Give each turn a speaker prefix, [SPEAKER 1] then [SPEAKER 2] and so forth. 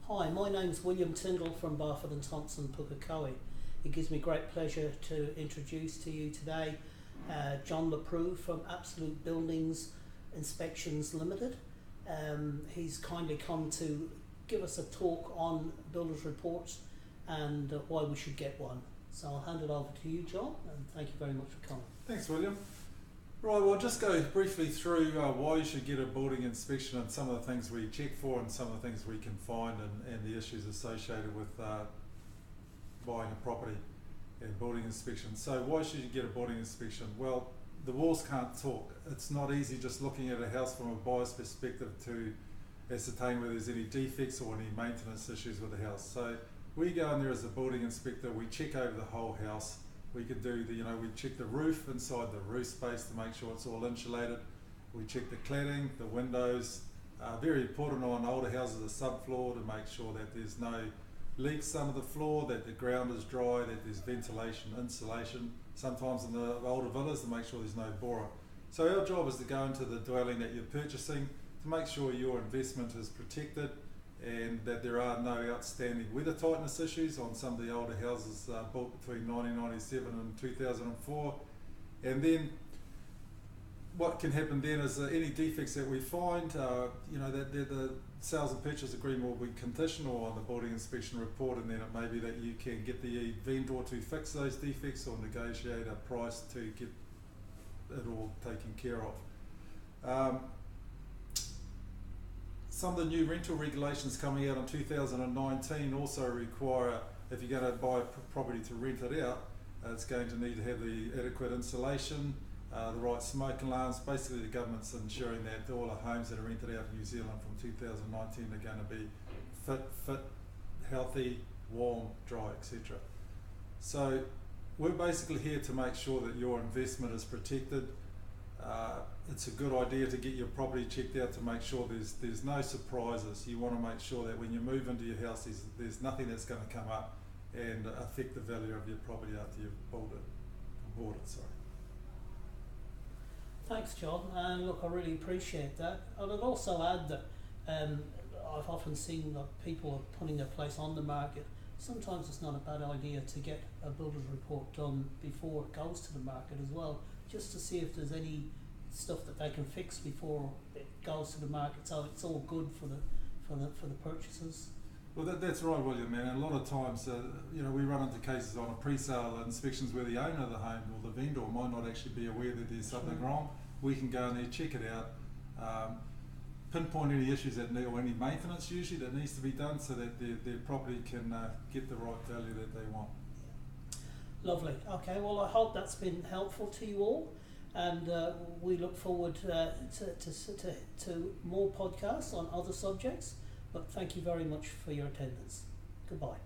[SPEAKER 1] Hi, my name's William Tyndall from Barford and Thompson, Pukekohe. It gives me great pleasure to introduce to you today John Le Prou from Absolute Building Inspections Ltd. He's kindly come to give us a talk on builders' reports and why we should get one. So I'll hand it over to you, John, and thank you very much for coming.
[SPEAKER 2] Thanks, William. Right, well, I'll just go briefly through why you should get a building inspection and some of the things we check for and some of the things we can find and the issues associated with buying a property and building inspection. So why should you get a building inspection? Well, the walls can't talk. It's not easy just looking at a house from a buyer's perspective to ascertain whether there's any defects or any maintenance issues with the house. So we go in there as a building inspector, we check over the whole house. We could do we check the roof inside the roof space to make sure it's all insulated. We check the cladding, the windows. Very important on older houses, the subfloor, to make sure that there's no leaks under the floor, that the ground is dry, that there's ventilation, insulation. Sometimes in the older villas to make sure there's no borer. So our job is to go into the dwelling that you're purchasing to make sure your investment is protected and that there are no outstanding weather tightness issues on some of the older houses built between 1997 and 2004. And then what can happen then is any defects that we find, that the sales and purchase agreement will be conditional on the building inspection report, and then it may be that you can get the vendor to fix those defects or negotiate a price to get it all taken care of. Some of the new rental regulations coming out in 2019 also require, if you're going to buy a property to rent it out, it's going to need to have the adequate insulation, the right smoke alarms. Basically, the government's ensuring that all the homes that are rented out in New Zealand from 2019 are going to be fit, healthy, warm, dry, etc. So we're basically here to make sure that your investment is protected. It's a good idea to get your property checked out to make sure there's no surprises. You want to make sure that when you move into your house, there's nothing that's going to come up and affect the value of your property after you've bought it.
[SPEAKER 1] Thanks, John. And look, I really appreciate that. And I'd also add that I've often seen that people are putting their place on the market. Sometimes it's not a bad idea to get a builder's report done before it goes to the market as well, just to see if there's any stuff that they can fix before it goes to the market, so it's all good for the purchasers.
[SPEAKER 2] Well, that's right, William, man. And a lot of times, we run into cases on a pre-sale inspections where the owner of the home or the vendor might not actually be aware that there's something wrong. We can go in there, check it out, pinpoint any issues that need, or any maintenance usually that needs to be done, so that their property can get the right value that they want.
[SPEAKER 1] Lovely. Okay, well, I hope that's been helpful to you all, and we look forward to more podcasts on other subjects, but thank you very much for your attendance. Goodbye.